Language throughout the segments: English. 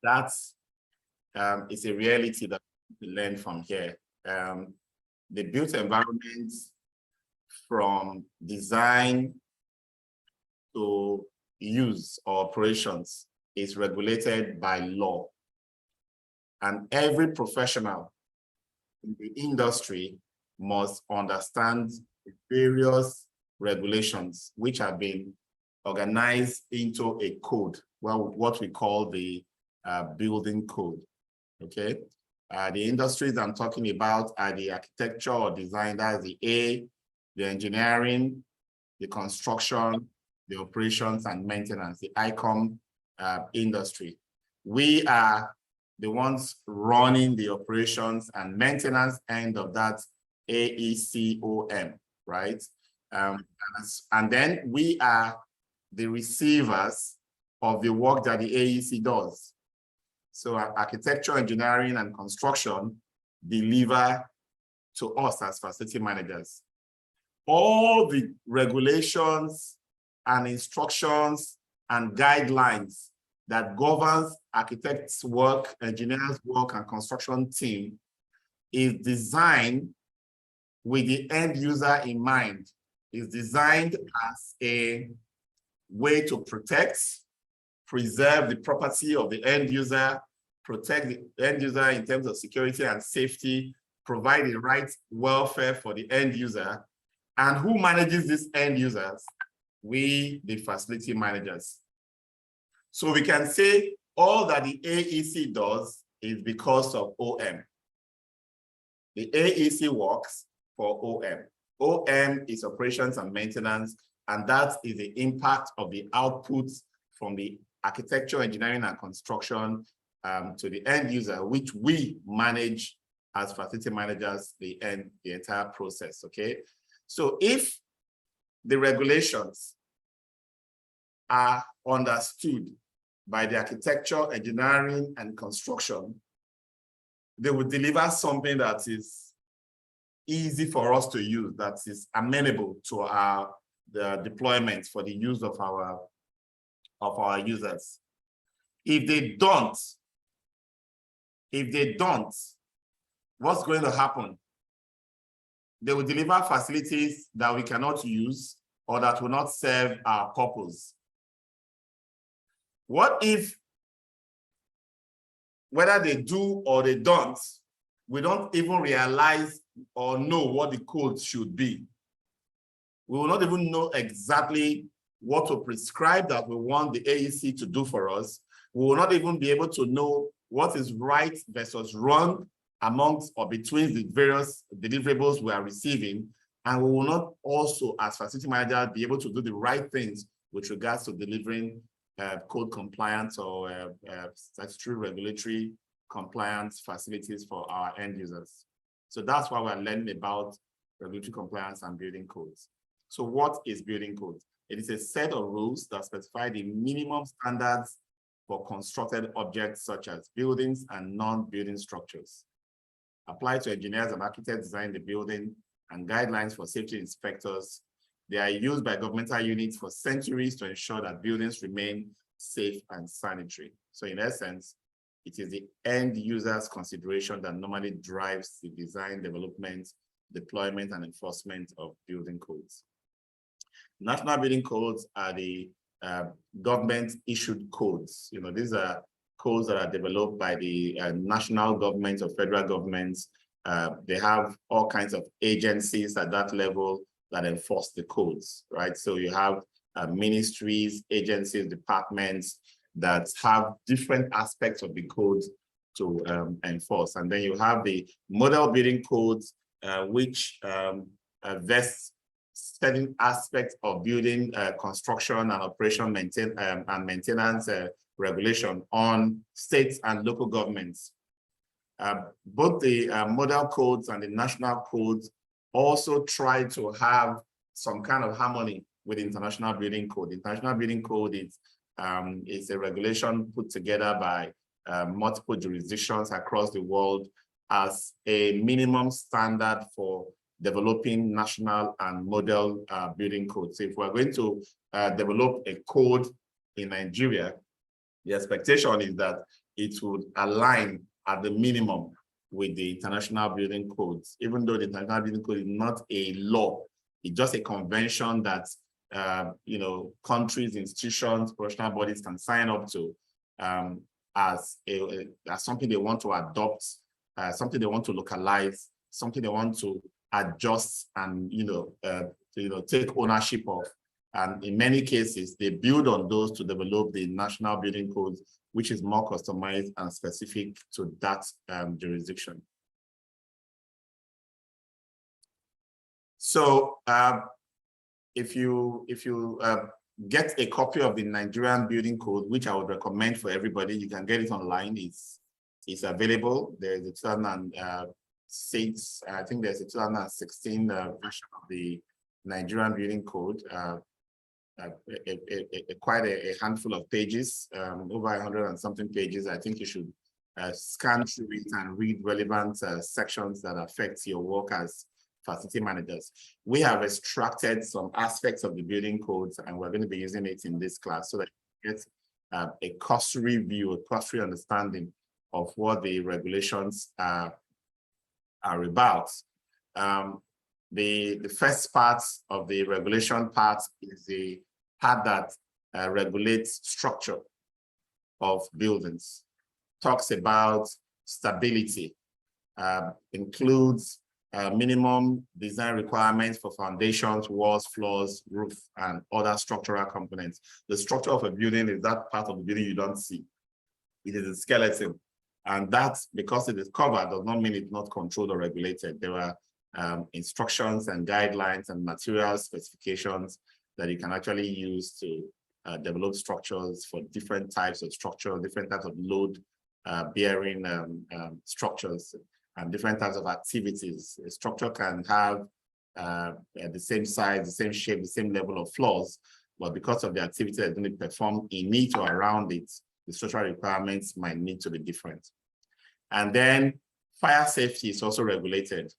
That is a reality that we learn from here. The built environment, from design to use or operations, is regulated by law. And every professional in the industry must understand the various regulations which have been organized into a code, well, what we call the building code, okay? The industries I'm talking about are the architecture or design, that's the A, the engineering, the construction, the operations and maintenance, the ICOM industry. We are the ones running the operations and maintenance end of that AECOM, right? And then we are the receivers of the work that the AEC does. So architecture, engineering, and construction deliver to us as facility managers. All the regulations and instructions and guidelines that governs architects' work, engineers' work, and construction team is designed with the end user in mind. It's designed as a way to protect, preserve the property of the end user, protect the end user in terms of security and safety, provide the right welfare for the end user. And who manages these end users? We, the facility managers. So we can say all that the AEC does is because of OM. The AEC works for OM. OM is operations and maintenance, and that is the impact of the outputs from the architecture, engineering, and construction to the end user, which we manage as facility managers, the entire process, okay? So if the regulations are understood by the architecture, engineering, and construction, they will deliver something that is easy for us to use, that is amenable to the deployment for the use of our users. If they don't, what's going to happen? They will deliver facilities that we cannot use or that will not serve our purpose. What if, whether they do or they don't, we don't even realize or know what the code should be? We will not even know exactly what to prescribe that we want the AEC to do for us. We will not even be able to know what is right versus wrong amongst or between the various deliverables we are receiving. And we will not also, as facility managers, be able to do the right things with regards to delivering code compliance or statutory regulatory compliance facilities for our end users. So that's why we're learning about regulatory compliance and building codes. So what is building code? It is a set of rules that specify the minimum standards for constructed objects such as buildings and non-building structures. Apply to engineers and architects design the building, and guidelines for safety inspectors. They are used by governmental units for centuries to ensure that buildings remain safe and sanitary. So in essence, it is the end user's consideration that normally drives the design, development, deployment, and enforcement of building codes. National building codes are the government-issued codes. You know, these are codes that are developed by the national governments or federal governments. They have all kinds of agencies at that level that enforce the codes, right? So you have ministries, agencies, departments that have different aspects of the codes to enforce. And then you have the model building codes, which vest certain aspects of building construction and operation and maintenance regulation on states and local governments. Both the model codes and the national codes also try to have some kind of harmony with the International Building Code. The International Building Code is a regulation put together by multiple jurisdictions across the world as a minimum standard for developing national and model building codes. So if we're going to develop a code in Nigeria, the expectation is that it would align at the minimum with the International Building Codes, even though the International Building Code is not a law. It's just a convention that you know, countries, institutions, professional bodies can sign up to as something they want to adopt, something they want to localize, something they want to adjust and take ownership of. And in many cases, they build on those to develop the National Building Codes, which is more customized and specific to that jurisdiction. So if you get a copy of the Nigerian Building Code, which I would recommend for everybody, you can get it online. It's available. There's a 2006, I think there's a 2016 version of the Nigerian Building Code. Quite a handful of pages, over 100 and something pages. I think you should scan through it and read relevant sections that affect your work as facility managers. We have extracted some aspects of the building codes, and we're going to be using it in this class so that you get a cursory view, a cursory understanding of what the regulations are about. The first part of the regulation part is the part that regulates structure of buildings, talks about stability, includes minimum design requirements for foundations, walls, floors, roof, and other structural components. The structure of a building is that part of the building you don't see. It is a skeleton. And that, because it is covered, does not mean it's not controlled or regulated. There are instructions and guidelines and material specifications that you can actually use to develop structures for different types of structure, different types of load bearing structures, and different types of activities. A structure can have the same size, the same shape, the same level of floors, but because of the activity that's going to perform in it or around it, the structural requirements might need to be different. And then fire safety is also regulated,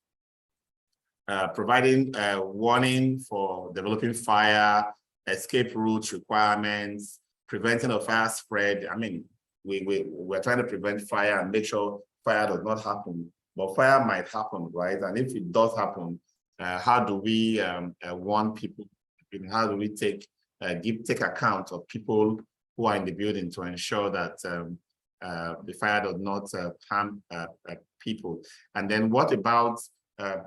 providing warning for developing fire, escape routes requirements, preventing of fire spread. I mean, we're trying to prevent fire and make sure fire does not happen, but fire might happen, right? And if it does happen, how do we warn people? How do we take account of people who are in the building to ensure that the fire does not harm people? And then what about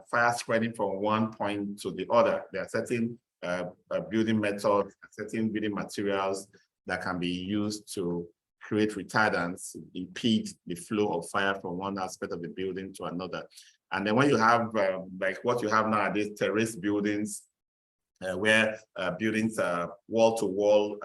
fire spreading from one point to the other? There are certain building methods, certain building materials that can be used to create retardants, impede the flow of fire from one aspect of the building to another. And then when you have, like what you have nowadays, terrace buildings, where buildings are wall to wall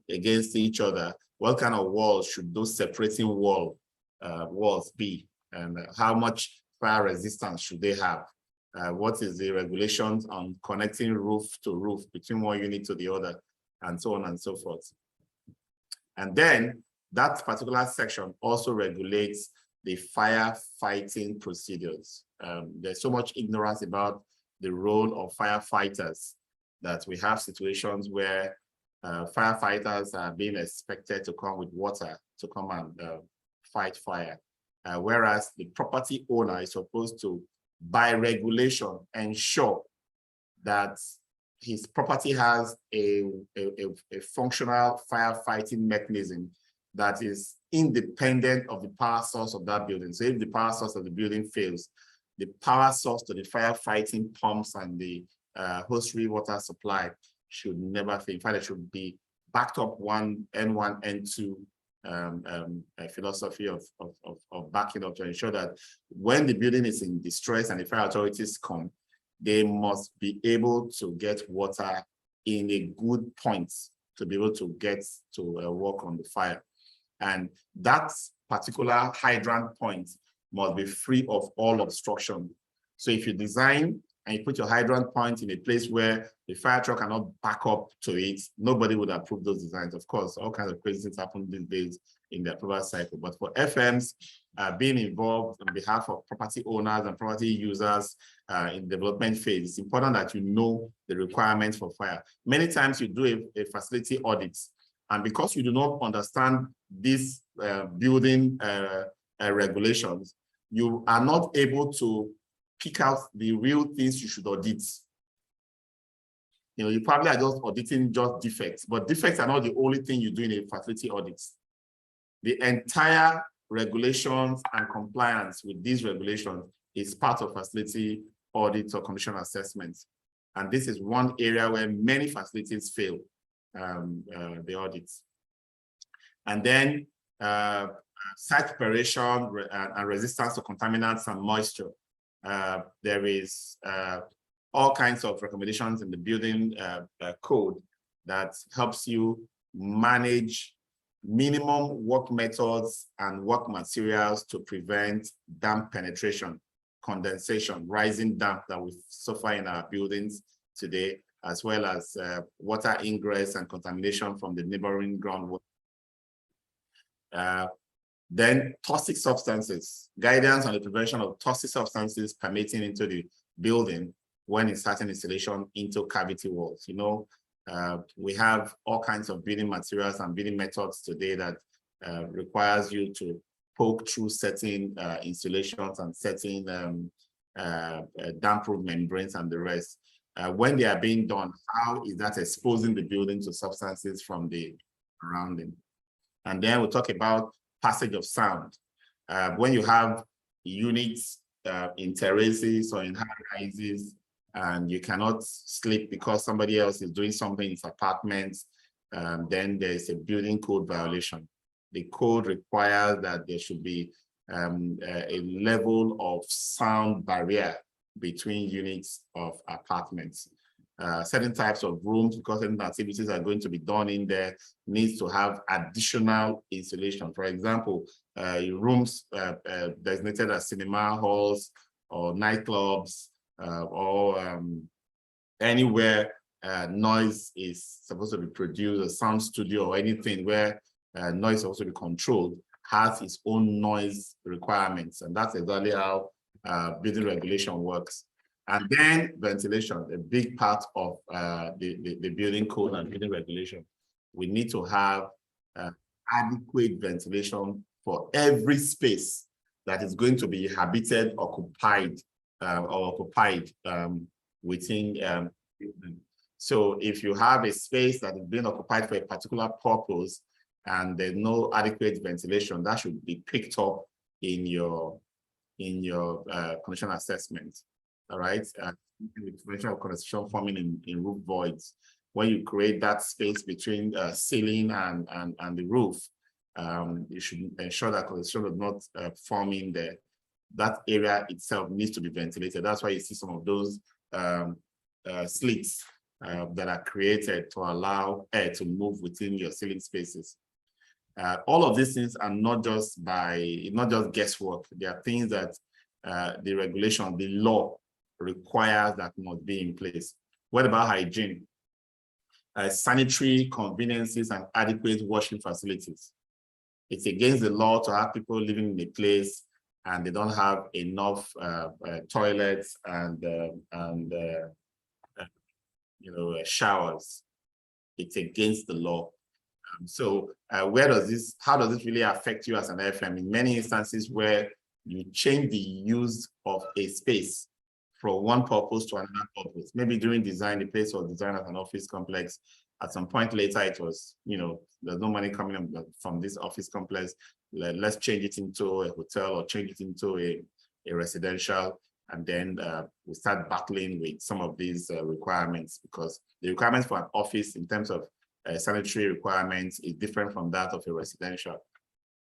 against each other, what kind of walls should those separating walls be? And how much fire resistance should they have? What is the regulations on connecting roof to roof between one unit to the other, and so on and so forth. And then that particular section also regulates the firefighting procedures. There's so much ignorance about the role of firefighters that we have situations where firefighters are being expected to come with water to come and fight fire. Whereas the property owner is supposed to, by regulation, ensure that his property has a functional firefighting mechanism that is independent of the power source of that building. So if the power source of the building fails, the power source to the firefighting pumps and the hose-free water supply should never fail. In fact, it should be backed up N1, N2 philosophy of backing up to ensure that when the building is in distress and the fire authorities come, they must be able to get water in a good point to be able to get to work on the fire. And that particular hydrant point must be free of all obstruction. So if you design and you put your hydrant point in a place where the fire truck cannot back up to it, nobody would approve those designs. Of course, all kinds of crazy things happen these days in the approval cycle. But for FMs, being involved on behalf of property owners and property users in development phase, it's important that you know the requirements for fire. Many times you do a facility audit And because you do not understand these building regulations, you are not able to pick out the real things you should audit. You know, you probably are just auditing just defects, but defects are not the only thing you do in a facility audit. The entire regulations and compliance with these regulations is part of facility audits or condition assessments. And this is one area where many facilities fail the audits. And then site preparation and resistance to contaminants and moisture. There is all kinds of recommendations in the building code that helps you manage minimum work methods and work materials to prevent damp penetration, condensation, rising damp that we suffer in our buildings today, as well as water ingress and contamination from the neighboring groundwater. Then toxic substances, guidance on the prevention of toxic substances permeating into the building when inserting installation into cavity walls. You know, we have all kinds of building materials and building methods today that requires you to poke through certain installations and certain damp-proof membranes and the rest. When they are being done, how is that exposing the building to substances from the surrounding? And then we'll talk about passage of sound. When you have units in terraces or in high-rises, and you cannot sleep because somebody else is doing something in his apartment, then there's a building code violation. The code requires that there should be a level of sound barrier between units of apartments. Certain types of rooms, because certain activities are going to be done in there, needs to have additional insulation. For example, rooms designated as cinema halls or nightclubs, or anywhere noise is supposed to be produced, a sound studio or anything where noise is supposed to be controlled, has its own noise requirements. And that's exactly how building regulation works. And then ventilation, a big part of the building code and building regulation. We need to have adequate ventilation for every space that is going to be habited, occupied, within. So if you have a space that is being occupied for a particular purpose and there's no adequate ventilation, that should be picked up in your condition assessment. All right, the prevention of condensation forming in roof voids. When you create that space between ceiling and the roof, you should ensure that condensation does not form in there. That area itself needs to be ventilated. That's why you see some of those slits that are created to allow air to move within your ceiling spaces. All of these things are not just guesswork. They are things that the regulation, the law requires that must be in place. What about hygiene? Sanitary conveniences and adequate washing facilities. It's against the law to have people living in a place and they don't have enough toilets and showers. It's against the law. So how does this really affect you as an FM? In many instances where you change the use of a space from one purpose to another purpose, maybe during design, the place was designed as an office complex. At some point later, it was, there's no money coming from this office complex. Let's change it into a hotel or change it into a residential. And then we start battling with some of these requirements, because the requirements for an office in terms of sanitary requirements is different from that of a residential.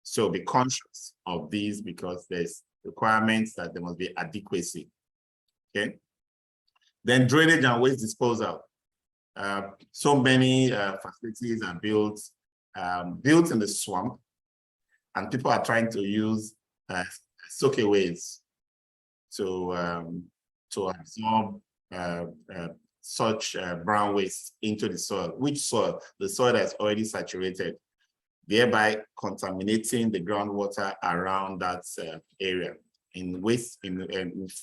So be conscious of these, because there's requirements that there must be adequacy. Okay. Then drainage and waste disposal. So many facilities are built in the swamp, and people are trying to use soakaways to absorb such brown waste into the soil. Which soil? The soil that's already saturated, thereby contaminating the groundwater around that area. In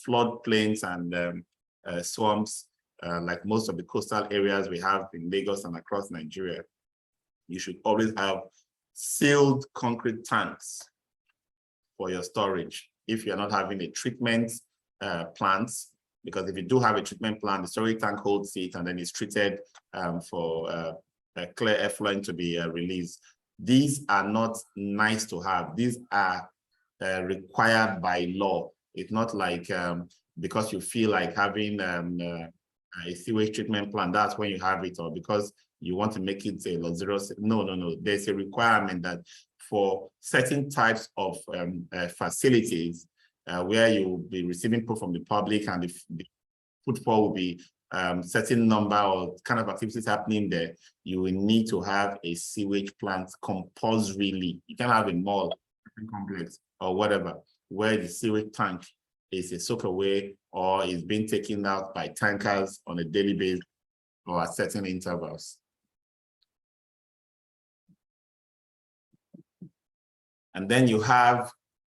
flood plains and swamps, like most of the coastal areas we have in Lagos and across Nigeria, you should always have sealed concrete tanks for your storage. If you're not having a treatment plant, because if you do have a treatment plant, the storage tank holds it and then it's treated for a clear effluent to be released. These are not nice to have. These are required by law. It's not like because you feel like having a sewage treatment plant, that's when you have it, or because you want to make it a luxurious. No. There's a requirement that for certain types of facilities where you'll be receiving proof from the public and the footfall will be certain number or kind of activities happening there, you will need to have a sewage plant compulsorily. You can have a mall, complex, or whatever, where the sewage tank is a soak away or is being taken out by tankers on a daily basis or at certain intervals. And then you have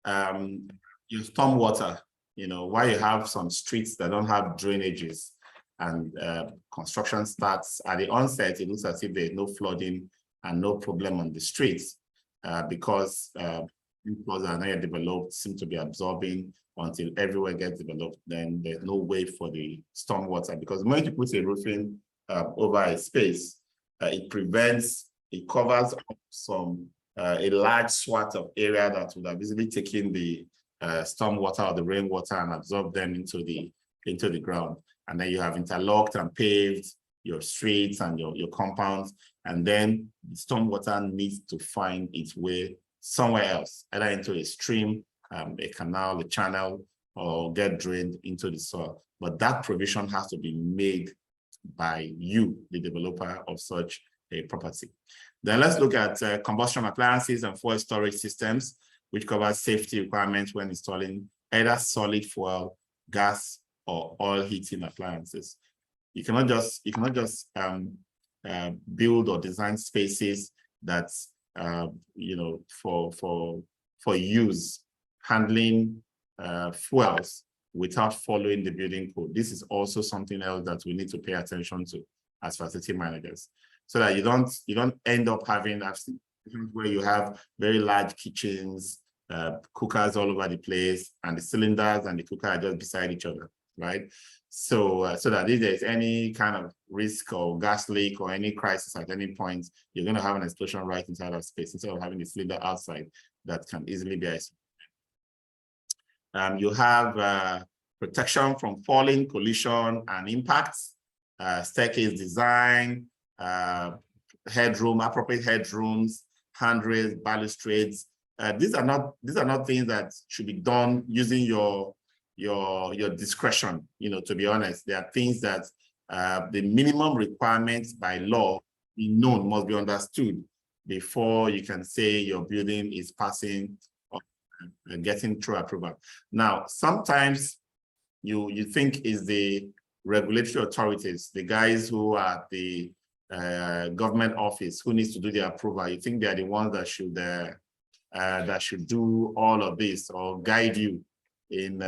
your stormwater, while you have some streets that don't have drainages and construction starts at the onset, it looks as if there's no flooding and no problem on the streets because floods are not yet developed, seem to be absorbing until everywhere gets developed. Then there's no way for the stormwater, because when you put a roofing over a space, it covers up some a large swath of area that would have easily taken the stormwater or the rainwater and absorb them into the ground. And then you have interlocked and paved your streets and your compounds, and then the stormwater needs to find its way somewhere else, either into a stream, a canal, a channel, or get drained into the soil. But that provision has to be made by you, the developer of such a property. Then let's look at combustion appliances and fuel storage systems, which covers safety requirements when installing either solid fuel, gas, or oil heating appliances. You cannot just build or design spaces that's for use handling fuels without following the building code. This is also something else that we need to pay attention to as facility managers, so that you don't end up having where you have very large kitchens, cookers all over the place, and the cylinders and the cooker are just beside each other, right? So that if there's any kind of risk or gas leak or any crisis at any point, you're going to have an explosion right inside that space instead of having the cylinder outside that can easily be isolated. You have protection from falling, collision, and impacts, staircase design, headroom, appropriate headrooms, handrails, balustrades. These are not things that should be done using your discretion. To be honest, they are things that the minimum requirements by law be known, must be understood before you can say your building is passing or getting through approval. Now, sometimes you think is the regulatory authorities, the guys who are at the government office who needs to do the approval. You think they are the ones that should do all of this or guide you in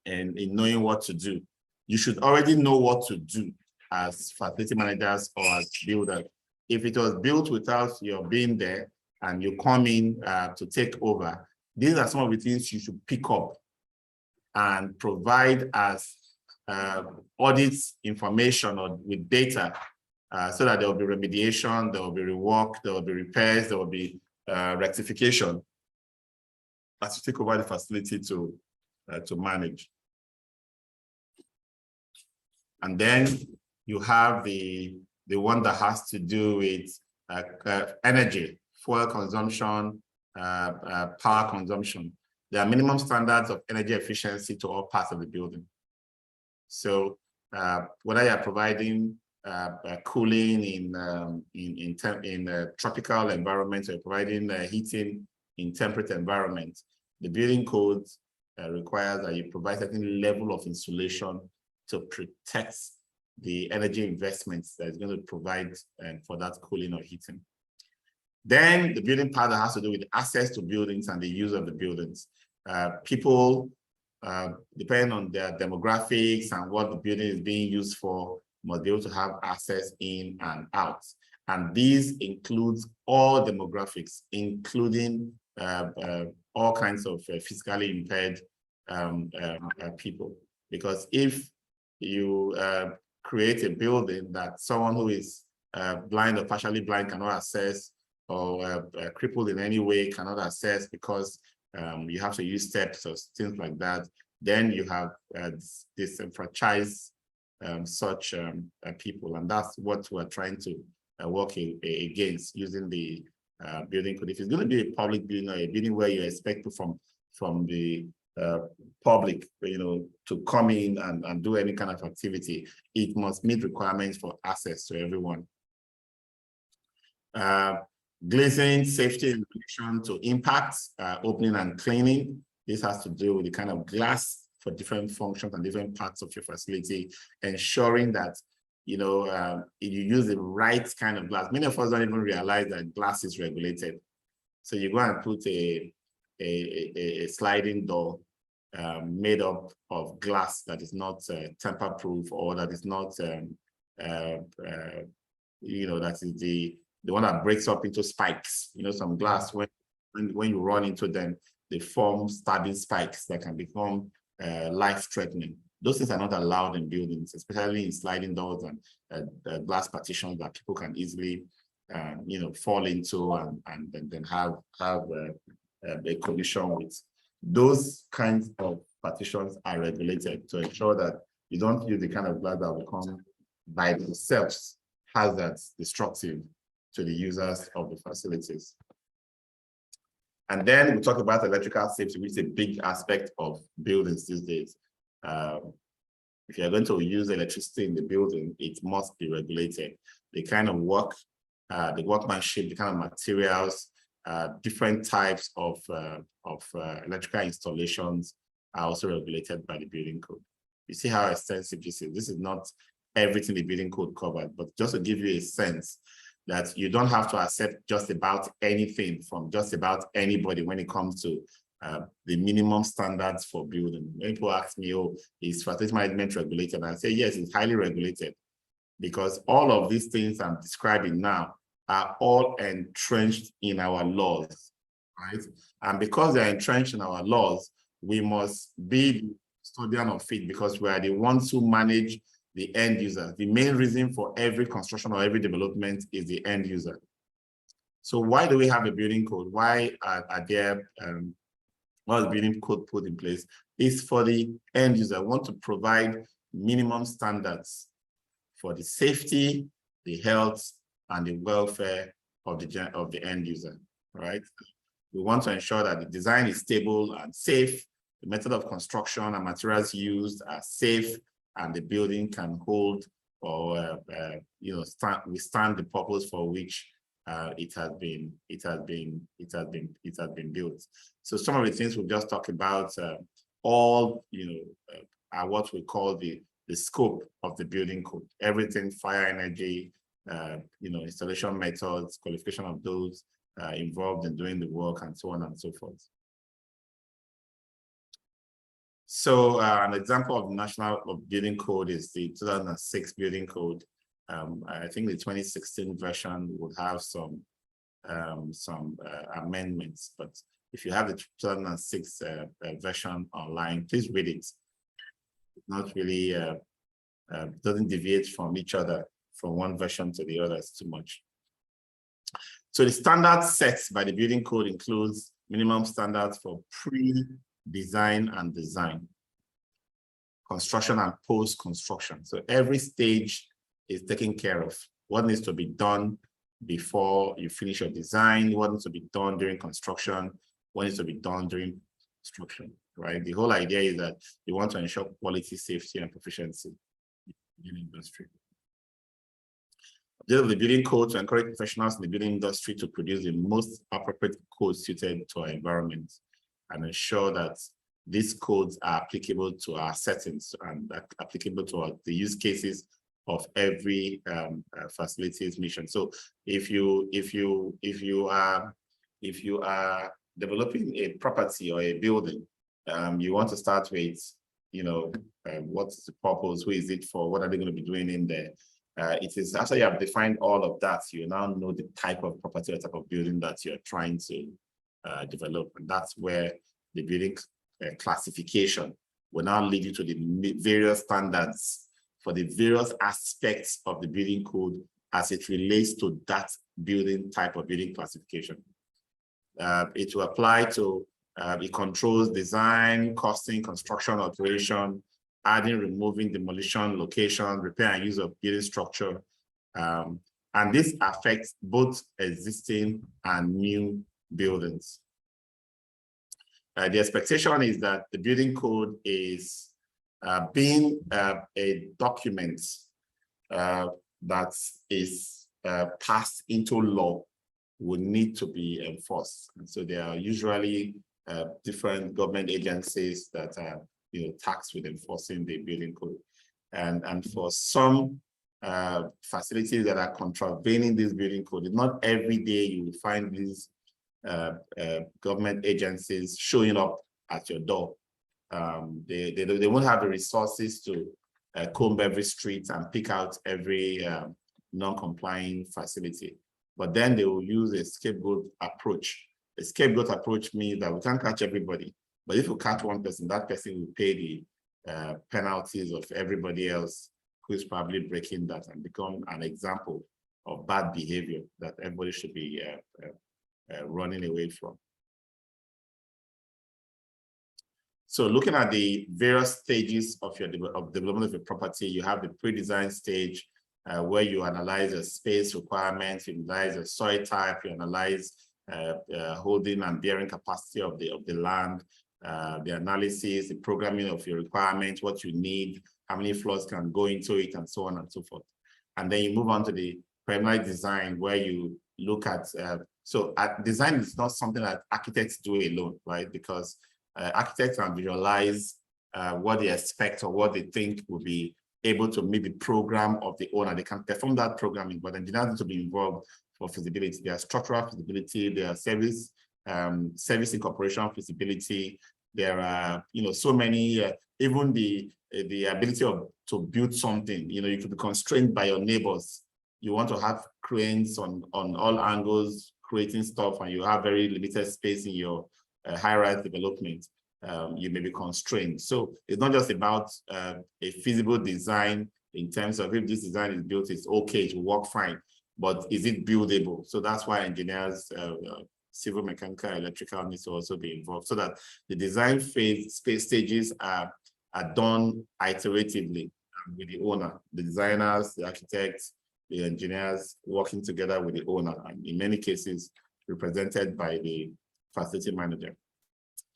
knowing what to do. You should already know what to do as facility managers or as builders. If it was built without your being there and you come in to take over, these are some of the things you should pick up and provide as audit information or with data so that there will be remediation, there will be rework, there will be repairs, there will be rectification as you take over the facility to manage. And then you have the one that has to do with energy, fuel consumption, power consumption. There are minimum standards of energy efficiency to all parts of the building. So whether you're providing cooling in tropical environments or providing heating in temperate environments, the building code requires that you provide a certain level of insulation to protect the energy investments that is going to provide for that cooling or heating. Then the building part that has to do with access to buildings and the use of the buildings. People, depending on their demographics and what the building is being used for, must be able to have access in and out. And these include all demographics, including all kinds of physically impaired people. Because if you create a building that someone who is blind or partially blind cannot access, or crippled in any way cannot access because you have to use steps or things like that, then you have disenfranchised such people. And that's what we're trying to work against using the building code. If it's going to be a public building or a building where you expect people from the public, to come in and do any kind of activity, it must meet requirements for access to everyone. Glazing, safety in relation to impacts, opening and cleaning. This has to do with the kind of glass for different functions and different parts of your facility, ensuring that you use the right kind of glass. Many of us don't even realize that glass is regulated. So you go and put a sliding door made up of glass that is not tamper-proof, or that is not, that is the one that breaks up into spikes. Some glass, when you run into them, they form stabbing spikes that can become life-threatening. Those things are not allowed in buildings, especially in sliding doors and glass partitions that people can easily, fall into and then have a collision with. Those kinds of partitions are regulated to ensure that you don't use the kind of glass that will become by themselves hazards, destructive to the users of the facilities. And then we talk about electrical safety, which is a big aspect of buildings these days. If you're going to use electricity in the building, it must be regulated. The kind of work, the workmanship, the kind of materials, different types of electrical installations are also regulated by the building code. You see how extensive this is. This is not everything the building code covered, but just to give you a sense that you don't have to accept just about anything from just about anybody when it comes to the minimum standards for building. When people ask me, oh, is facility management regulated? And I say, yes, it's highly regulated, because all of these things I'm describing now are all entrenched in our laws, right? And because they're entrenched in our laws, we must be custodian of it, because we are the ones who manage the end user. The main reason for every construction or every development is the end user. So why do we have a building code? Why are there, what is the building code put in place? Is for the end user. We want to provide minimum standards for the safety, the health, and the welfare of the end user, right? We want to ensure that the design is stable and safe, the method of construction and materials used are safe, and the building can hold or withstand the purpose for which it has been built. So some of the things we've just talked about, are what we call the scope of the building code. Everything fire energy, installation methods, qualification of those involved in doing the work, and so on and so forth. So an example of National Building Code is the 2006 Building Code. I think the 2016 version would have some amendments, but if you have the 2006 version online, please read it. It's not really, doesn't deviate from each other, from one version to the other too much. So the standards set by the building code includes minimum standards for pre-design and design, construction and post-construction. So every stage is taken care of. What needs to be done before you finish your design, what needs to be done during construction, what needs to be done during construction, right? The whole idea is that you want to ensure quality, safety, and proficiency in the industry. The building code to encourage professionals in the building industry to produce the most appropriate code suited to our environment, and ensure that these codes are applicable to our settings and applicable to the use cases of every facility's mission. So if you are developing a property or a building, you want to start with, what's the purpose, who is it for, what are they going to be doing in there? It is after you have defined all of that, you now know the type of property or type of building that you're trying to develop. And that's where the building classification will now lead you to the various standards for the various aspects of the building code as it relates to that building type of building classification. It will apply to it controls design, costing, construction, operation, adding, removing, demolition, location, repair and use of building structure. And this affects both existing and new buildings. The expectation is that the building code is being a document that is passed into law will need to be enforced. And so there are usually different government agencies that are tasked with enforcing the building code. And for some facilities that are contravening this building code, not every day you will find these government agencies showing up at your door. They won't have the resources to comb every street and pick out every non-complying facility. But then they will use a scapegoat approach. A scapegoat approach means that we can't catch everybody, but if you catch one person, that person will pay the penalties of everybody else who is probably breaking that and become an example of bad behavior that everybody should be running away from. So looking at the various stages of your development of your property, you have the pre-design stage where you analyze the space requirements, you analyze the soil type, you analyze holding and bearing capacity of the land, the analysis, the programming of your requirements, what you need, how many floors can go into it, and so on and so forth. And then you move on to the preliminary design where you look at, design is not something that architects do alone, right? Because architects can visualize what they expect or what they think will be able to meet the program of the owner. They can perform that programming, but engineers need to be involved for feasibility. There are structural feasibility, there are service incorporation feasibility. There are so many, even the ability to build something. You could be constrained by your neighbors. You want to have cranes on all angles creating stuff, and you have very limited space in your high-rise development. You may be constrained. So it's not just about a feasible design in terms of if this design is built, it's okay, it will work fine, but is it buildable? So that's why engineers, civil, mechanical, electrical needs to also be involved so that the design phase stages are done iteratively with the owner, the designers, the architects, the engineers working together with the owner, and in many cases represented by the facility manager.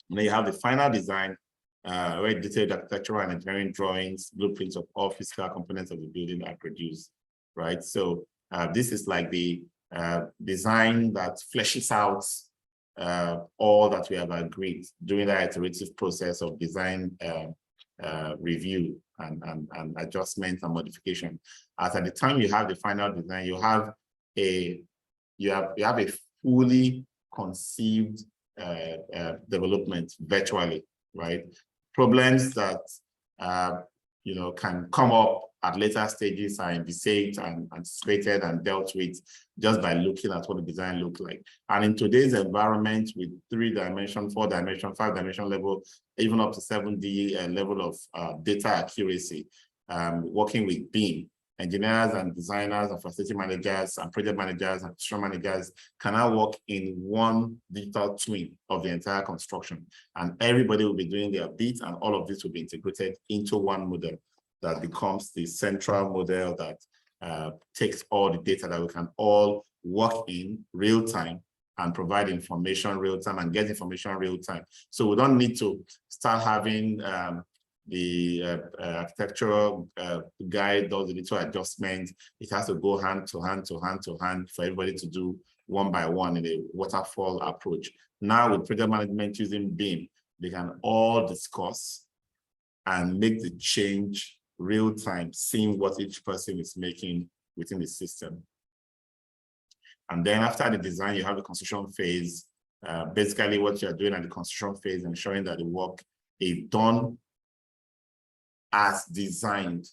And then you have the final design, where detailed architectural and engineering drawings, blueprints of all physical components of the building are produced, right? So this is like the design that fleshes out all that we have agreed during the iterative process of design review and adjustment and modification. As at the time you have the final design, you have a fully conceived development virtually, right? Problems that can come up at later stages are envisaged and anticipated and dealt with just by looking at what the design looks like. And in today's environment with 3-dimension, 4-dimension, 5-dimension level, even up to 7D level of data accuracy, working with BIM, engineers and designers and facility managers and project managers and construction managers can now work in one digital twin of the entire construction. And everybody will be doing their bit, and all of this will be integrated into one model that becomes the central model that takes all the data that we can all work in real time and provide information real time and get information real time. So we don't need to start having the architectural guide does a little adjustment. It has to go hand to hand to hand to hand for everybody to do one by one in a waterfall approach. Now with project management using BIM, they can all discuss and make the change real time, seeing what each person is making within the system. And then after the design, you have the construction phase. Basically what you're doing at the construction phase, ensuring that the work is done as designed,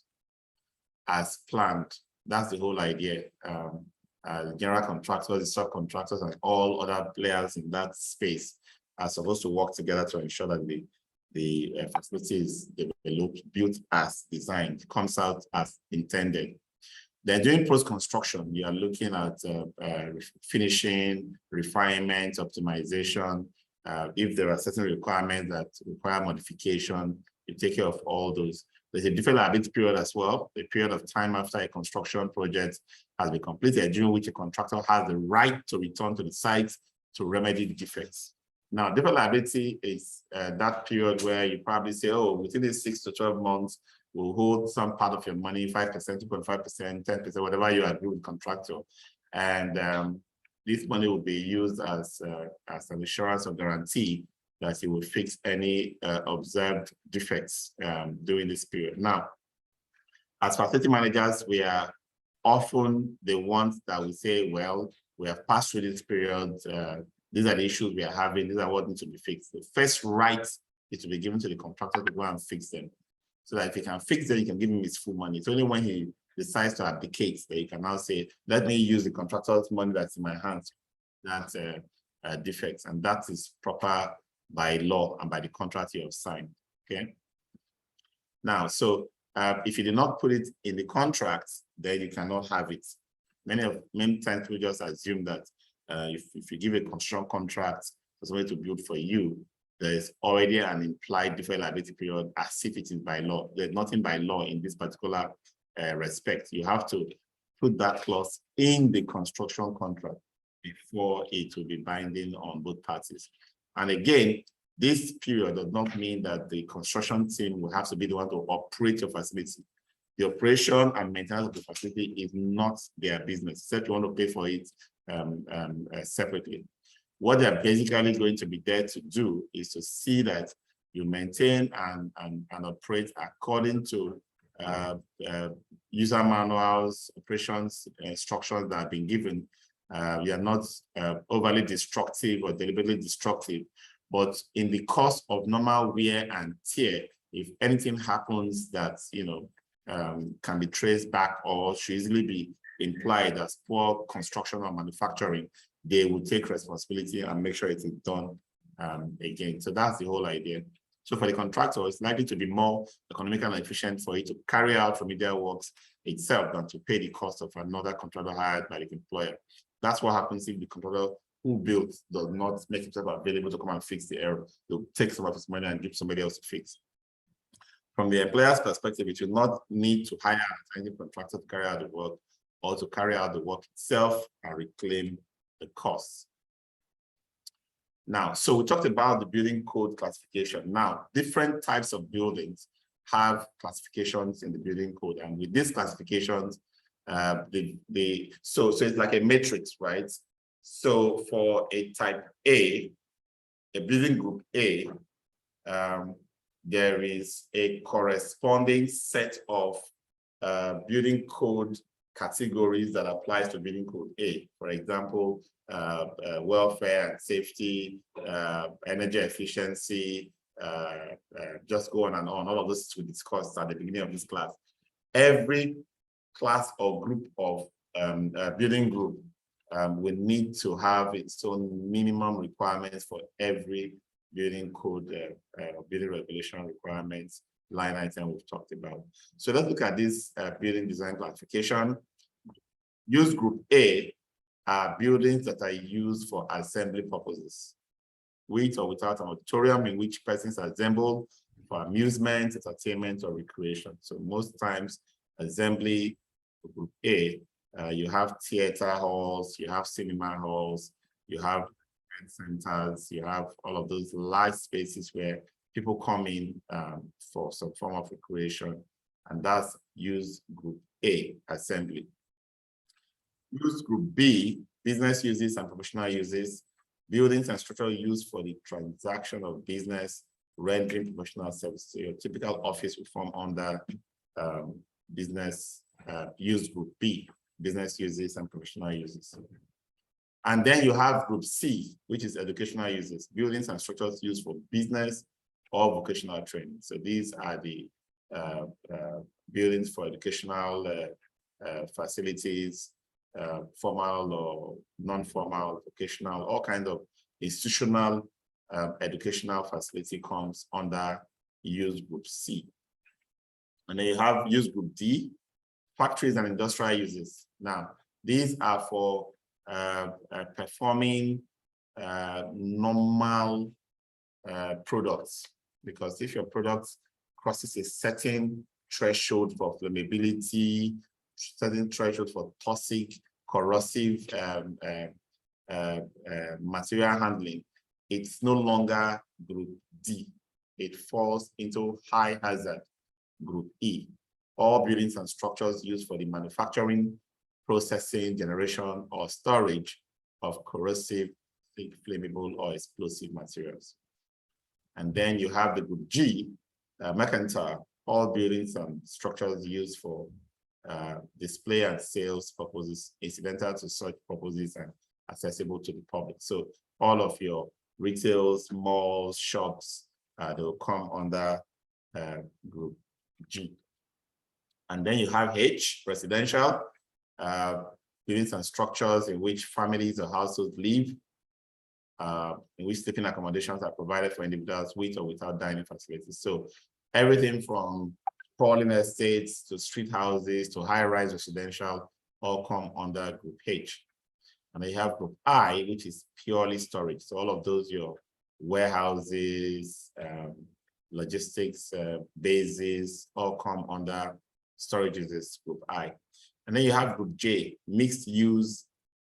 as planned, That's the whole idea. General contractors, the subcontractors, and all other players in that space are supposed to work together to ensure that the facility is developed, built as designed, comes out as intended. Then during post-construction, you are looking at finishing, refinement, optimization. If there are certain requirements that require modification, you take care of all those. There's a different liability period as well, a period of time after a construction project has been completed, during which a contractor has the right to return to the site to remedy the defects. Now, different liability is that period where you probably say, oh, within these 6 to 12 months, we'll hold some part of your money, 5%, 2.5%, 10%, whatever you agree with the contractor. And this money will be used as an assurance or guarantee that it will fix any observed defects during this period. Now, as facility managers, we are often the ones that we say, well, we have passed through this period. These are the issues we are having. These are what needs to be fixed. The first right is to be given to the contractor to go and fix them. So that if he can fix them, you can give him his full money. It's only when he decides to abdicate that you can now say, let me use the contractor's money that's in my hands. That's defects. And that is proper by law and by the contract you have signed. Okay. Now, so if you did not put it in the contract, then you cannot have it. Many times we just assume that if you give a construction contract for somebody to build for you, there is already an implied deferred liability period as if it is by law. There's nothing by law in this particular respect. You have to put that clause in the construction contract before it will be binding on both parties. And again, this period does not mean that the construction team will have to be the one to operate your facility. The operation and maintenance of the facility is not their business, except you want to pay for it separately. What they're basically going to be there to do is to see that you maintain and operate according to user manuals, operations instructions that have been given. We are not overly destructive or deliberately destructive, but in the course of normal wear and tear, if anything happens that can be traced back or should easily be implied as poor construction or manufacturing, they will take responsibility and make sure it is done again. So that's the whole idea. So for the contractor, it's likely to be more economical and efficient for it to carry out remedial works itself than to pay the cost of another contractor hired by the employer. That's what happens if the contractor who built does not make himself available to come and fix the error. They'll take some of his money and give somebody else to fix. From the employer's perspective, it will not need to hire any contractor to carry out the work or to carry out the work itself and reclaim the costs. Now, so we talked about the building code classification. Now, different types of buildings have classifications in the building code, and with these classifications, so it's like a matrix, right? So for a type A, a building group A, there is a corresponding set of building code categories that applies to building code A. For example, welfare and safety, energy efficiency, just go on and on. All of this we discussed at the beginning of this class. Every class or group of building group will need to have its own minimum requirements for every building code, building regulation requirements line item we've talked about. So let's look at this building design classification. Use group A are buildings that are used for assembly purposes, with or without an auditorium in which persons assemble for amusement, entertainment, or recreation. So most times, assembly group A, you have theater halls, you have cinema halls, you have centers, you have all of those large spaces where people come in for some form of recreation, and that's use group A, assembly. Use group B, business uses and professional uses, buildings and structural use for the transaction of business, rendering professional services. So your typical office will form under business use group B, business uses and professional uses. And then you have group C, which is educational uses, buildings and structures used for business or vocational training. So these are the buildings for educational facilities, formal or non-formal, vocational, all kinds of institutional educational facility comes under use group C. And then you have use group D, factories and industrial uses. Now, these are for performing normal products, because if your product crosses a certain threshold for flammability, certain threshold for toxic, corrosive material handling, it's no longer group D. It falls into high hazard group E. All buildings and structures used for the manufacturing, processing, generation, or storage of corrosive, flammable, or explosive materials. And then you have the group G, mercantile, all buildings and structures used for display and sales purposes, incidental to such purposes and accessible to the public. So all of your retails, malls, shops, they will come under group G. And then you have H, residential, buildings and structures in which families or households live, in which sleeping accommodations are provided for individuals with or without dining facilities. So everything from sprawling estates to street houses to high-rise residential all come under group H. And then you have group I, which is purely storage. So all of those, your warehouses, logistics bases, all come under storage uses, group I. And then you have group J, mixed use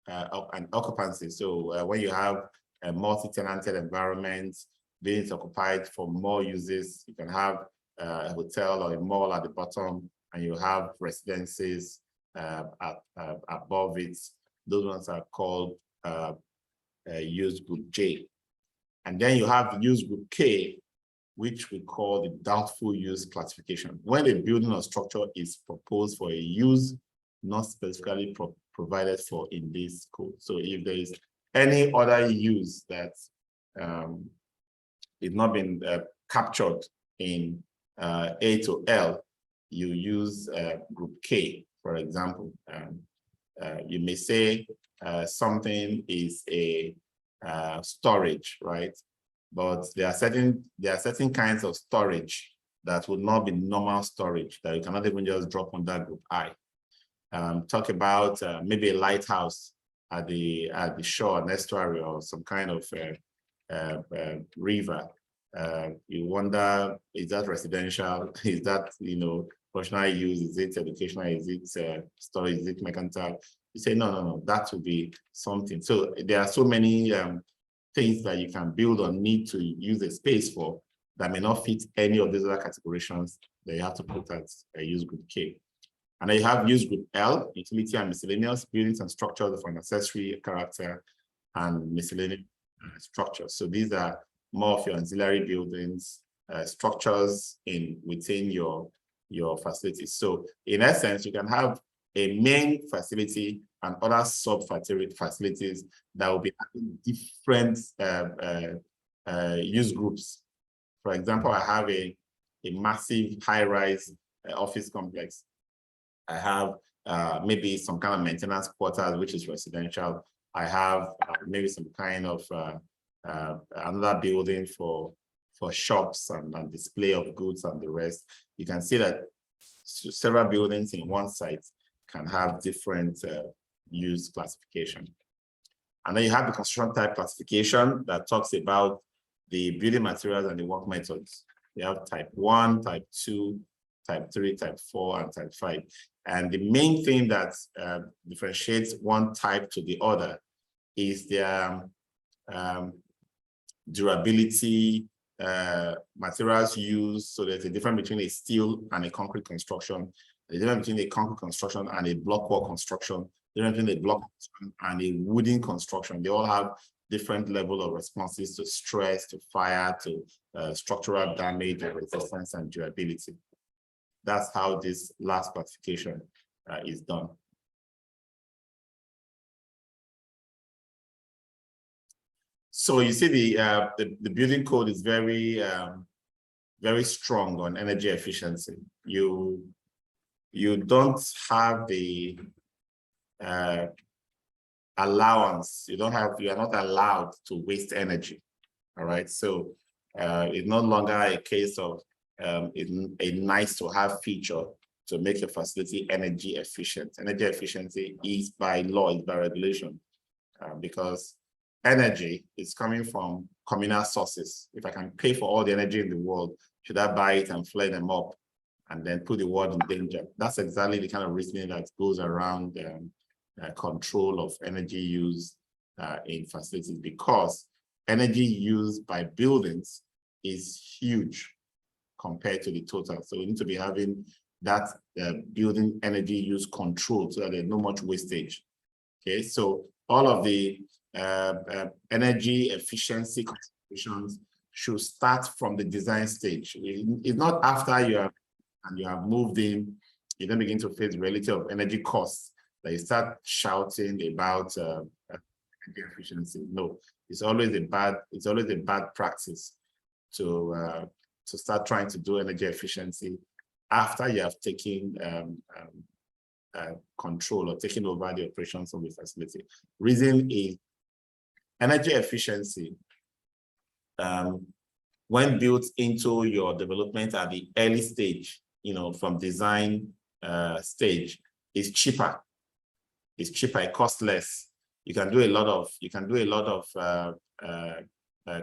and occupancy. So when you have a multi-tenanted environment, buildings occupied for more uses, you can have a hotel or a mall at the bottom, and you have residences above it. Those ones are called use group J. And then you have use group K, which we call the doubtful use classification. When a building or structure is proposed for a use not specifically provided for in this code. So if there is any other use that is not been captured in A to L, you use group K, for example. You may say something is a storage, right? But there are certain kinds of storage that would not be normal storage that you cannot even just drop on that group I. Talk about maybe a lighthouse at the shore, an estuary, or some kind of river. You wonder, is that residential? Is that, professional use? Is it educational? Is it storage? Is it mercantile? You say, no, that would be something. So there are so many things that you can build or need to use a space for that may not fit any of these other categorizations that you have to put as a use group K. And then you have use group L, utility and miscellaneous, buildings and structures of an accessory character and miscellaneous structures. So these are more of your ancillary buildings, structures within your facilities. So in essence, you can have a main facility and other sub-facilities that will be having different use groups. For example, I have a massive high-rise office complex. I have maybe some kind of maintenance quarters, which is residential. I have maybe some kind of another building for shops and display of goods and the rest. You can see that several buildings in one site can have different use classification. And then you have the construction type classification that talks about the building materials and the work methods. You have type 1, type 2, type 3, type 4, and type 5. And the main thing that differentiates one type to the other is their durability, materials used. So there's a difference between a steel and a concrete construction, the difference between a concrete construction and a block wall construction, the difference between a block construction and a wooden construction. They all have different level of responses to stress, to fire, to structural damage, and resistance and durability. That's how this last classification is done. So you see the building code is very, very strong on energy efficiency. you don't have the allowance. You are not allowed to waste energy. All right. So it's no longer a case of a nice to have feature to make a facility energy efficient. Energy efficiency is by law, is by regulation, because energy is coming from communal sources. If I can pay for all the energy in the world, should I buy it and flare them up and then put the world in danger? That's exactly the kind of reasoning that goes around control of energy use in facilities, because energy used by buildings is huge compared to the total. So we need to be having that building energy use control so that there's no much wastage. Okay, so all of the energy efficiency considerations should start from the design stage. It's not after you have moved in, you then begin to face the reality of energy costs that you start shouting about energy efficiency. No, it's always a bad practice to start trying to do energy efficiency after you have taken control or taking over the operations of the facility. Reason is energy efficiency, when built into your development at the early stage, from design stage, is cheaper. It's cheaper, it costs less. You can do a lot of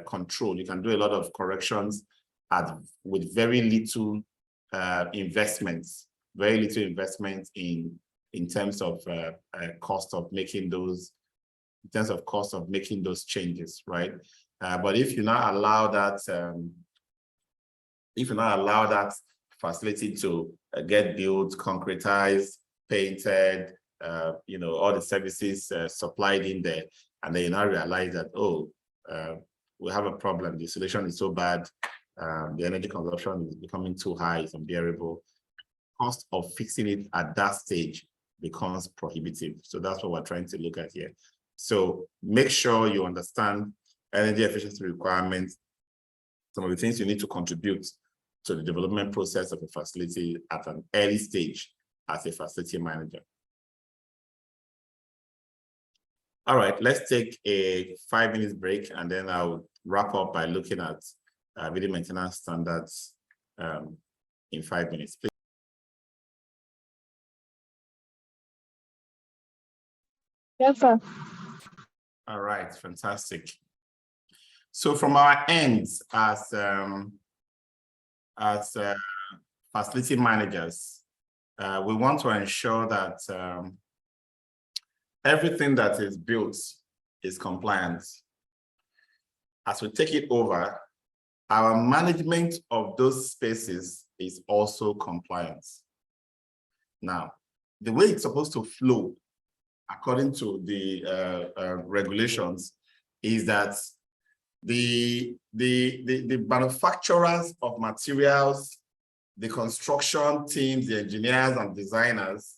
control. You can do a lot of corrections with very little investments, in terms of cost of making those, changes, right? But if you not allow that, facility to get built, concretized, painted, all the services supplied in there, and then you now realize that, we have a problem. The solution is so bad. The energy consumption is becoming too high, it's unbearable. Cost of fixing it at that stage becomes prohibitive. So that's what we're trying to look at here. So make sure you understand energy efficiency requirements, some of the things you need to contribute to the development process of a facility at an early stage as a facility manager. All right, let's take a 5-minute break, and then I'll wrap up by looking at building maintenance standards in 5 minutes. Please. Yes, sir. All right, fantastic. So from our ends as facility managers, we want to ensure that everything that is built is compliant. As we take it over, our management of those spaces is also compliant. Now, the way it's supposed to flow, according to the regulations, is that the manufacturers of materials, the construction teams, the engineers and designers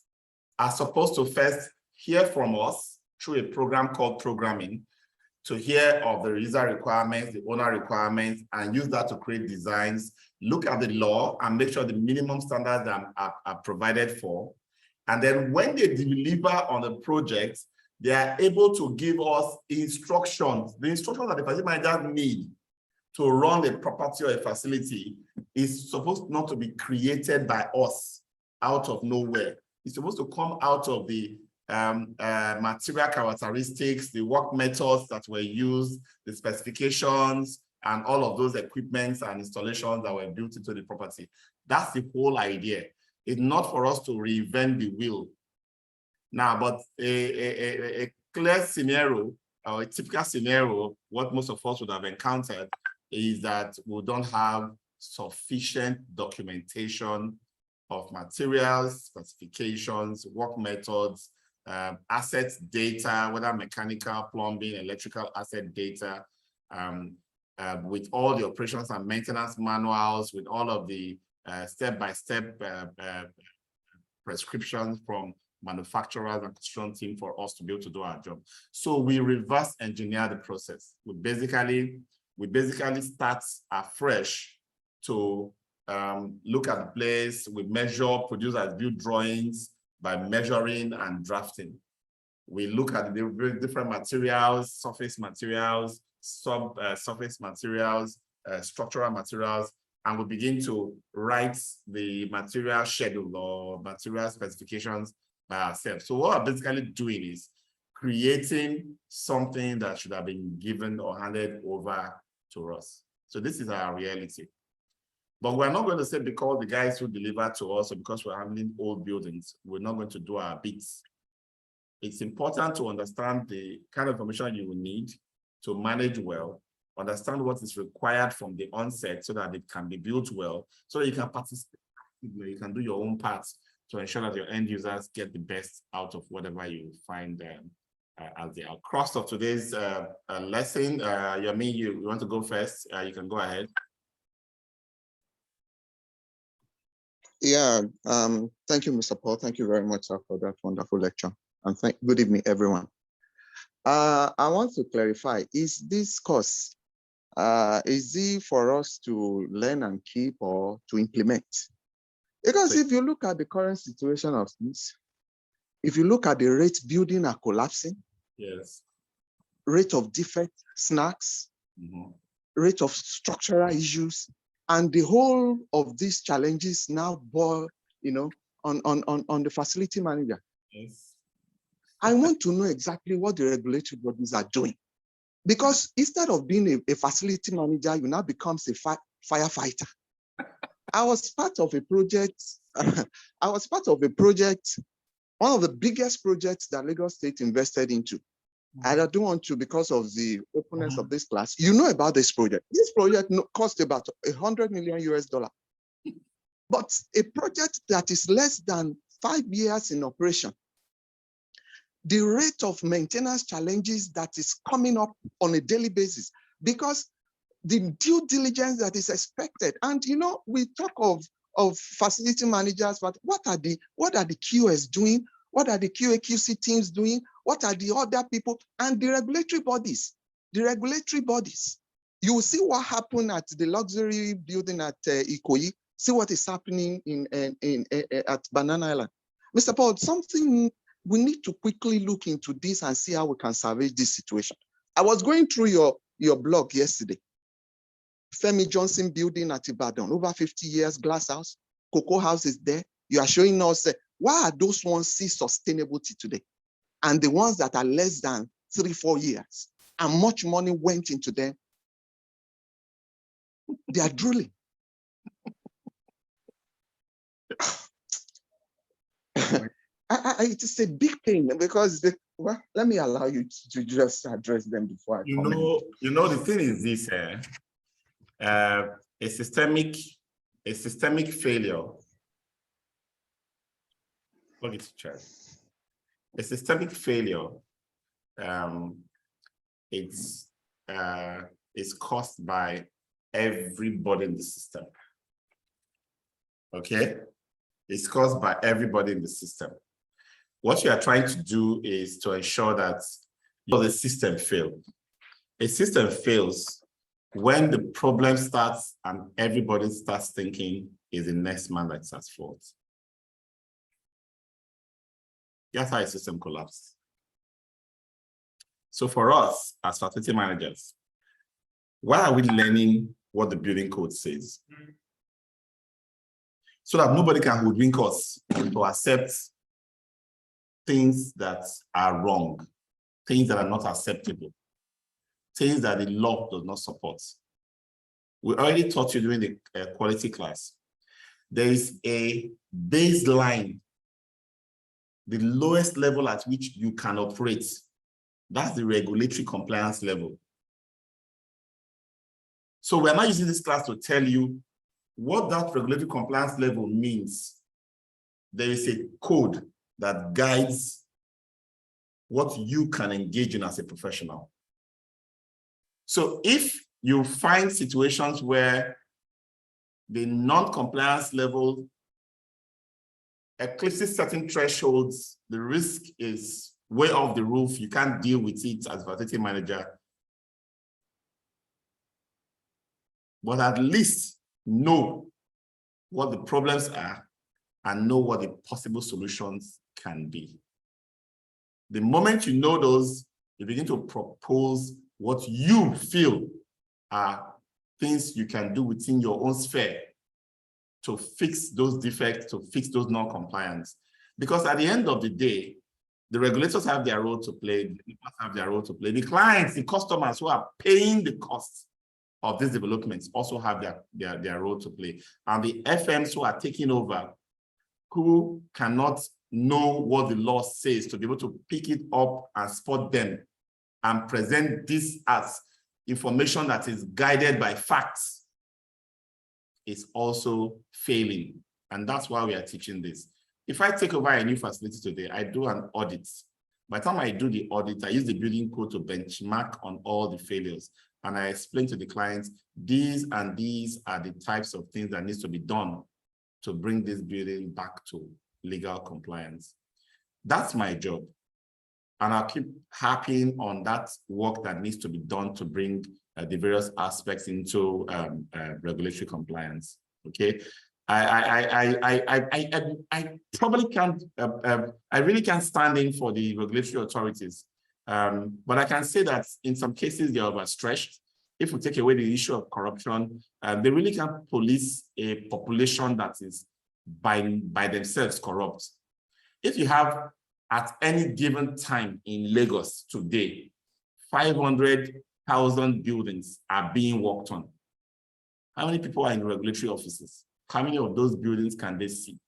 are supposed to first hear from us through a program called programming, to hear of the user requirements, the owner requirements, and use that to create designs, look at the law and make sure the minimum standards are provided for. And then when they deliver on the project, they are able to give us instructions. The instructions that the facility manager need to run a property or a facility is supposed not to be created by us out of nowhere. It's supposed to come out of the material characteristics, the work methods that were used, the specifications, and all of those equipments and installations that were built into the property. That's the whole idea. It's not for us to reinvent the wheel. Now, but a clear scenario, or a typical scenario, what most of us would have encountered is that we don't have sufficient documentation of materials, specifications, work methods, assets data, whether mechanical, plumbing, electrical asset data, with all the operations and maintenance manuals, with all of the step-by-step prescriptions from manufacturers and construction team for us to be able to do our job. So we reverse engineer the process. We basically start afresh to look at the place, we measure, produce as build drawings by measuring and drafting. We look at the different materials, surface materials, surface materials, structural materials, and we begin to write the material schedule or material specifications by ourselves. So what we're basically doing is creating something that should have been given or handed over to us. So this is our reality. But we're not going to say because the guys who deliver to us or because we're handling old buildings, we're not going to do our bits. It's important to understand the kind of information you will need to manage well, understand what is required from the onset so that it can be built well, so that you can participate, you can do your own part to ensure that your end users get the best out of whatever you find as the crux of today's lesson. Yami, you want to go first? You can go ahead. Yeah, thank you, Mr. Paul. Thank you very much, sir, for that wonderful lecture. And good evening, everyone. I want to clarify, is this course, is it for us to learn and keep or to implement? Because if you look at the current situation of things, if you look at the rate building are collapsing, yes, rate of defect, snacks, rate of structural issues, and the whole of these challenges now boil, on the facility manager. yes. I want to know exactly what the regulatory bodies are doing. Because instead of being a facility manager, you now becomes a firefighter. I was part of a project, one of the biggest projects that Lagos State invested into. And I don't want to, because of the openness of this class, you know about this project. This project cost about $100 million US. But a project that is less than 5 years in operation, the rate of maintenance challenges that is coming up on a daily basis, because the due diligence that is expected, and we talk of facility managers, but what are the QS doing? What are the QA/QC teams doing? What are the other people and the regulatory bodies? The regulatory bodies. You will see what happened at the luxury building at Ikoyi. See what is happening at Banana Island. Mr. Paul, something we need to quickly look into this and see how we can salvage this situation. I was going through your blog yesterday. Femi Johnson building at Ibadan, over 50 years, glass house, cocoa house is there. You are showing us why are those ones see sustainability today? And the ones that are less than 3-4 years, and much money went into them, they are drooling. It is a big pain because let me allow you to just address them before I comment. The thing is this: a systemic failure. Look at chair. A systemic failure. It's caused by everybody in the system. Okay, it's caused by everybody in the system. What you are trying to do is to ensure that the system failed. A system fails when the problem starts and everybody starts thinking is the next man that's at fault. That's how a system collapses. So for us as facility managers, why are we learning what the building code says? So that nobody can hoodwink us to accept things that are wrong, things that are not acceptable, things that the law does not support. We already taught you during the quality class. There is a baseline, the lowest level at which you can operate. That's the regulatory compliance level. So we're not using this class to tell you what that regulatory compliance level means. There is a code that guides what you can engage in as a professional. So if you find situations where the non-compliance level eclipses certain thresholds, the risk is way off the roof, you can't deal with it as a facility manager, but at least know what the problems are, and know what the possible solutions can be. The moment you know those, you begin to propose what you feel are things you can do within your own sphere to fix those defects, to fix those non-compliance. Because at the end of the day, the regulators have their role to play, the developers have their role to play. The clients, the customers who are paying the costs of these developments also have their role to play. And the FMs who are taking over, who cannot know what the law says to be able to pick it up and spot them and present this as information that is guided by facts, is also failing. And that's why we are teaching this. If I take over a new facility today, I do an audit. By the time I do the audit, I use the building code to benchmark on all the failures. And I explain to the clients, these and these are the types of things that needs to be done to bring this building back to legal compliance. That's my job. And I'll keep harping on that work that needs to be done to bring the various aspects into regulatory compliance. Okay, I probably can't. I really can't stand in for the regulatory authorities, but I can say that in some cases they are overstretched. If we take away the issue of corruption, they really can't police a population that is by themselves corrupt. If you have at any given time in Lagos today, 500,000 buildings are being worked on. How many people are in regulatory offices? How many of those buildings can they see?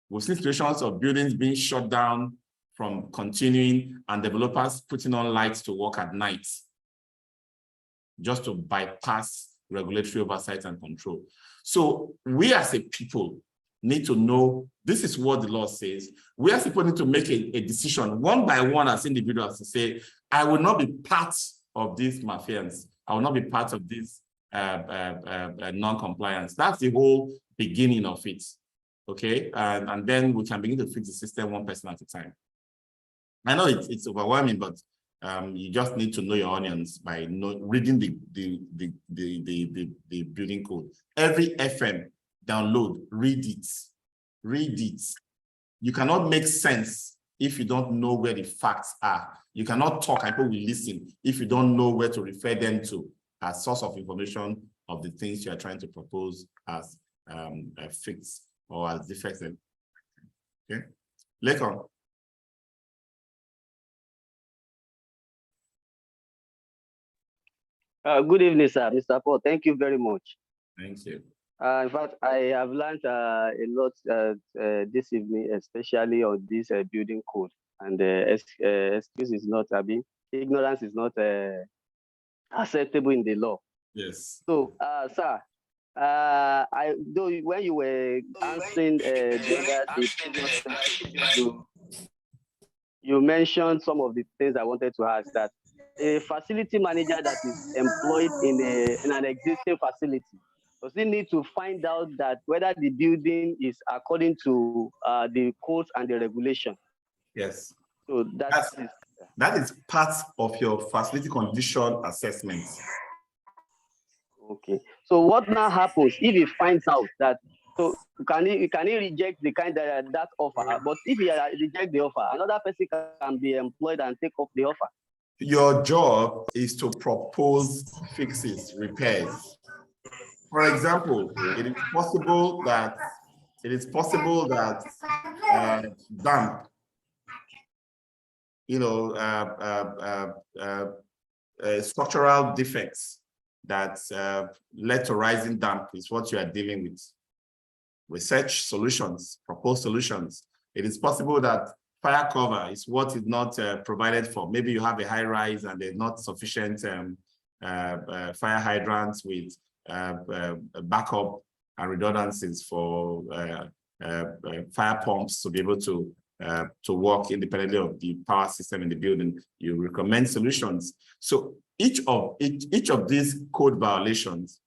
We've seen situations of buildings being shut down from continuing and developers putting on lights to work at night just to bypass regulatory oversight and control. So we as a people need to know this is what the law says. We as people need to make a decision one by one as individuals to say, I will not be part of these mafians. I will not be part of this non-compliance. That's the whole beginning of it, okay? And then we can begin to fix the system one person at a time. I know it's overwhelming, but you just need to know your onions by reading the building code. Every FM, download, read it. You cannot make sense if you don't know where the facts are. You cannot talk and people will listen if you don't know where to refer them to as source of information of the things you are trying to propose as a fix or as defects. Okay, Lekon. Good evening, sir. Mr. Paul, thank you very much. Thank you. In fact, I have learned a lot this evening, especially on this building code. And excuse is not, ignorance is not acceptable in the law. Yes. So, sir, when you were answering you mentioned some of the things I wanted to ask, that a facility manager that is employed in an existing facility, does he need to find out that whether the building is according to the codes and the regulation? Yes. So that is part of your facility condition assessment. Okay. So what now happens if he finds out that? So can he reject the kind that offer? But if he rejects the offer, another person can be employed and take up the offer. Your job is to propose fixes, repairs. For example, it is possible that damp, structural defects that led to rising damp is what you are dealing with. Research solutions, propose solutions. It is possible that fire cover is what is not provided for. Maybe you have a high rise and there's not sufficient fire hydrants with backup and redundancies for fire pumps to be able to work independently of the power system in the building. You recommend solutions. So each of these code violations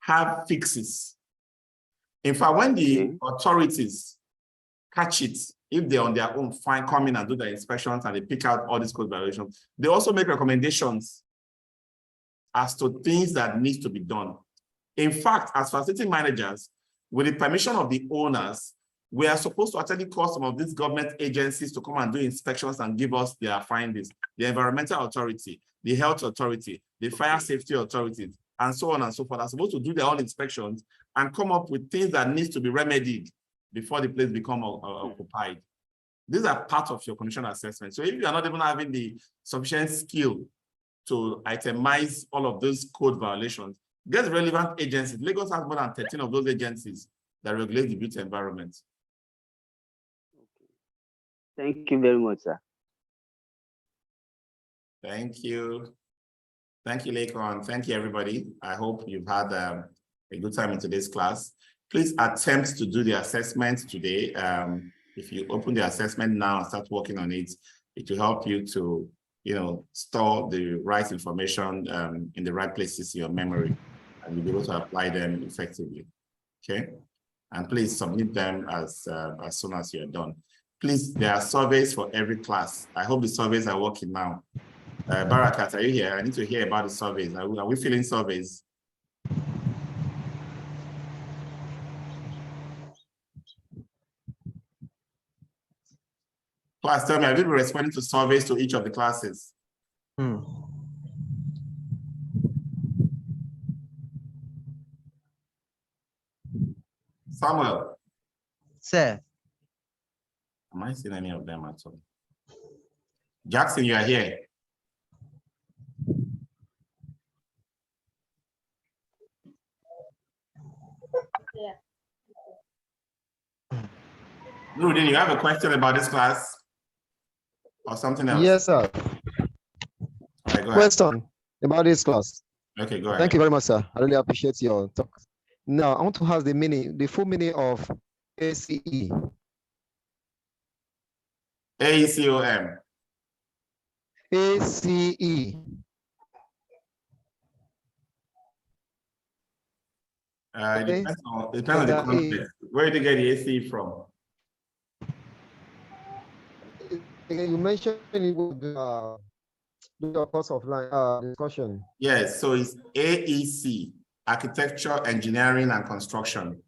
have fixes. In fact, when the authorities catch it, if they're on their own, come in and do the inspections and they pick out all these code violations, they also make recommendations as to things that needs to be done. In fact, as facility managers, with the permission of the owners, we are supposed to actually call some of these government agencies to come and do inspections and give us their findings. The environmental authority, the health authority, the fire safety authorities, and so on and so forth are supposed to do their own inspections and come up with things that needs to be remedied before the place become occupied. These are part of your condition assessment. So if you are not even having the sufficient skill to itemize all of those code violations, get relevant agencies. Lagos has more than 13 of those agencies that regulate the built environment. Thank you very much, sir. Thank you. Thank you, Lakon. Thank you, everybody. I hope you've had a good time in today's class. Please attempt to do the assessment today. If you open the assessment now and start working on it, it will help you to, store the right information in the right places in your memory, and you'll be able to apply them effectively. Okay, and please submit them as soon as you're done. Please, there are surveys for every class. I hope the surveys are working now. Barakat, are you here? I need to hear about the surveys. Are we filling surveys? Class, tell me, have you been responding to surveys to each of the classes? Samuel. Sir. Am I seeing any of them at all? Jackson, you are here. Nurudin, you have a question about this class or something else? Yes, sir. All right, go ahead. Question about this class. Okay, go ahead. Thank you very much, sir. I really appreciate your talk. Now, I want to ask the full meaning of ACE. AECOM. ACE. It depends on the context. Where did you get the ACE from? You mentioned it would the course of line discussion. Yes, so it's AEC, Architecture, Engineering, and Construction.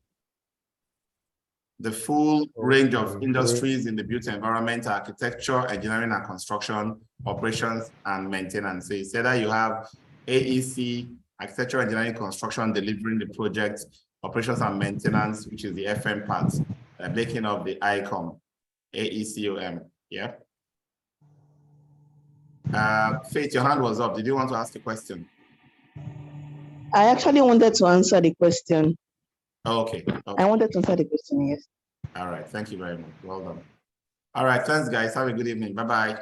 The full range of industries in the built environment: architecture, engineering and construction, operations and maintenance. So it's either you have AEC, architecture, engineering, construction, delivering the project, operations and maintenance, which is the FM part, making of the ICOM, AECOM. Yeah. Faith, your hand was up. Did you want to ask a question? I actually wanted to answer the question. Okay. I wanted to answer the question, yes. All right. Thank you very much. Well done. All right. Thanks, guys. Have a good evening. Bye-bye.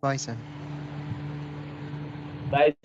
Bye, sir. Bye.